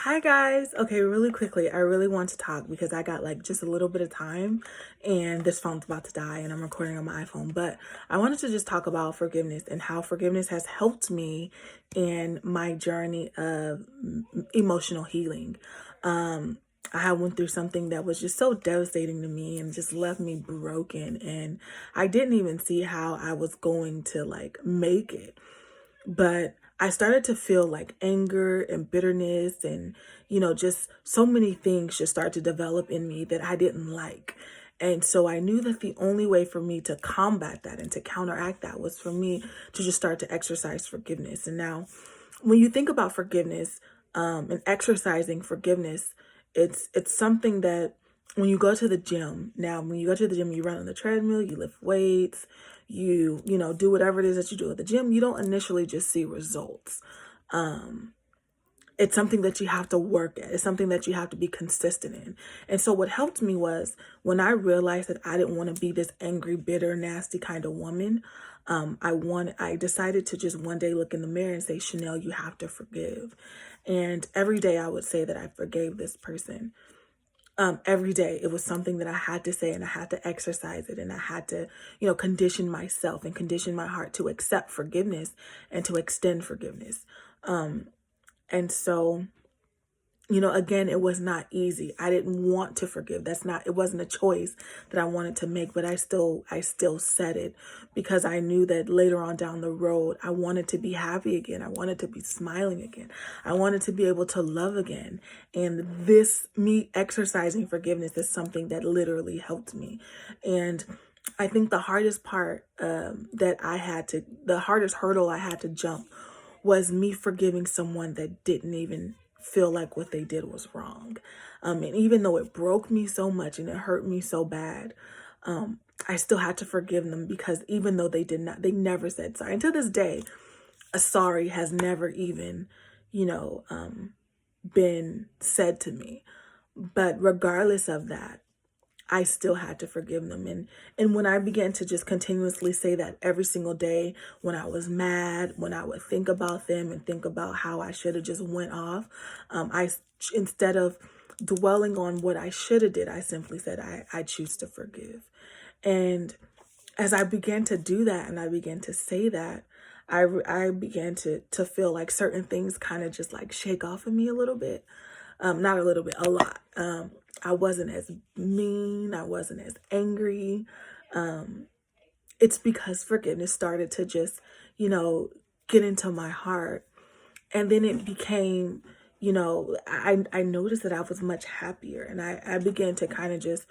Hi guys. Okay, really quickly, I really want to talk because I got like just a little bit of time and this phone's about to die and I'm recording on my iPhone. But I wanted to just talk about forgiveness and how forgiveness has helped me in my journey of emotional healing. Um I had went through something that was just so devastating to me and just left me broken, and I didn't even see how I was going to like make it. But I started to feel like anger and bitterness and, just so many things just started to develop in me that I didn't like. And so I knew that the only way for me to combat that and to counteract that was for me to just start to exercise forgiveness. And now, when you think about forgiveness, and exercising forgiveness, it's something that when you go to the gym, now when you go to the gym, you run on the treadmill, you lift weights, you do whatever it is that you do at the gym, you don't initially just see results. Um, it's something that you have to work at. It's something that you have to be consistent in. And so what helped me was when I realized that I didn't want to be this angry, bitter, nasty kind of woman. I decided to just one day look in the mirror and say, Chanel, you have to forgive. And every day I would say that I forgave this person. Every day it was something that I had to say, and I had to exercise it, and I had to, condition myself and condition my heart to accept forgiveness and to extend forgiveness. And so, again, it was not easy. I didn't want to forgive. It wasn't a choice that I wanted to make, but I still said it because I knew that later on down the road, I wanted to be happy again. I wanted to be smiling again. I wanted to be able to love again. And me exercising forgiveness is something that literally helped me. And I think the hardest part, the hardest hurdle I had to jump was me forgiving someone that didn't even feel like what they did was wrong. And even though it broke me so much and it hurt me so bad, I still had to forgive them because even though they never said sorry. And to this day, a sorry has never even, you know, um, been said to me. But regardless of that, I still had to forgive them. And when I began to just continuously say that every single day, when I was mad, when I would think about them and think about how I should have just went off, I instead of dwelling on what I should have did, I simply said I choose to forgive. And as I began to do that and I began to say that, I began to feel like certain things kind of just like shake off of me a little bit. Not a little bit, a lot. I wasn't as mean. I wasn't as angry. Um, it's because forgiveness started to just, you know, get into my heart. And then it became, I noticed that I was much happier. And I began to kind of just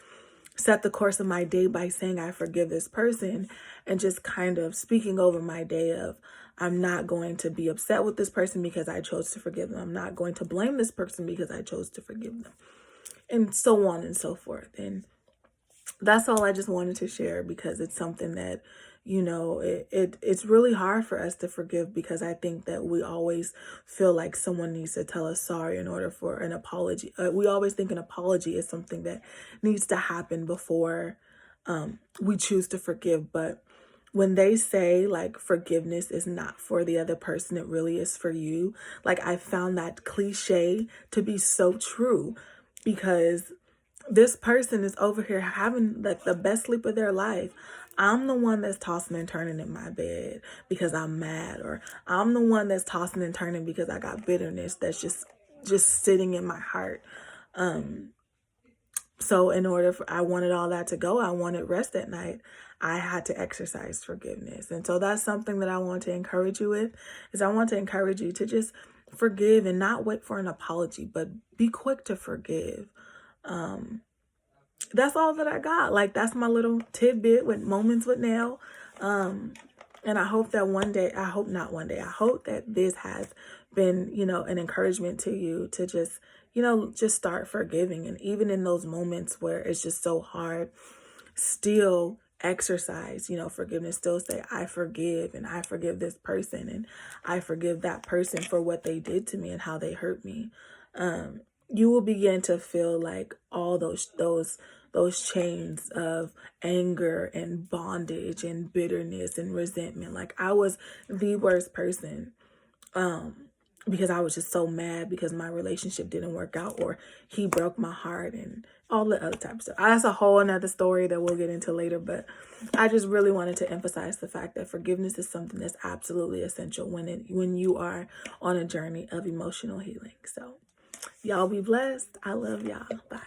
set the course of my day by saying I forgive this person and just kind of speaking over my day of I'm not going to be upset with this person because I chose to forgive them. I'm not going to blame this person because I chose to forgive them. And so on and so forth. And that's all I just wanted to share because it's something that, it's really hard for us to forgive because I think that we always feel like someone needs to tell us sorry in order for an apology. We always think an apology is something that needs to happen before we choose to forgive. But when they say like forgiveness is not for the other person, it really is for you. Like I found that cliche to be so true because this person is over here having like the best sleep of their life. I'm the one that's tossing and turning in my bed because I'm mad, or I'm the one that's tossing and turning because I got bitterness that's just sitting in my heart. Um, so in order for I wanted all that to go, I wanted rest at night. I had to exercise forgiveness. And so that's something that I want to encourage you with is I want to encourage you to just forgive and not wait for an apology, but be quick to forgive. Um, that's all that I got. Like that's my little tidbit with Moments with Nell. Um, and I hope that one day, I hope not one day, I hope that this has been, an encouragement to you to just, just start forgiving. And even in those moments where it's just so hard, still exercise, forgiveness, still say, I forgive and I forgive this person and I forgive that person for what they did to me and how they hurt me. You will begin to feel like all those chains of anger and bondage and bitterness and resentment. Like I was the worst person. Um, because I was just so mad because my relationship didn't work out, or he broke my heart, and all the other type of stuff. That's a whole another story that we'll get into later, but I just really wanted to emphasize the fact that forgiveness is something that's absolutely essential when you are on a journey of emotional healing. So y'all be blessed. I love y'all. Bye.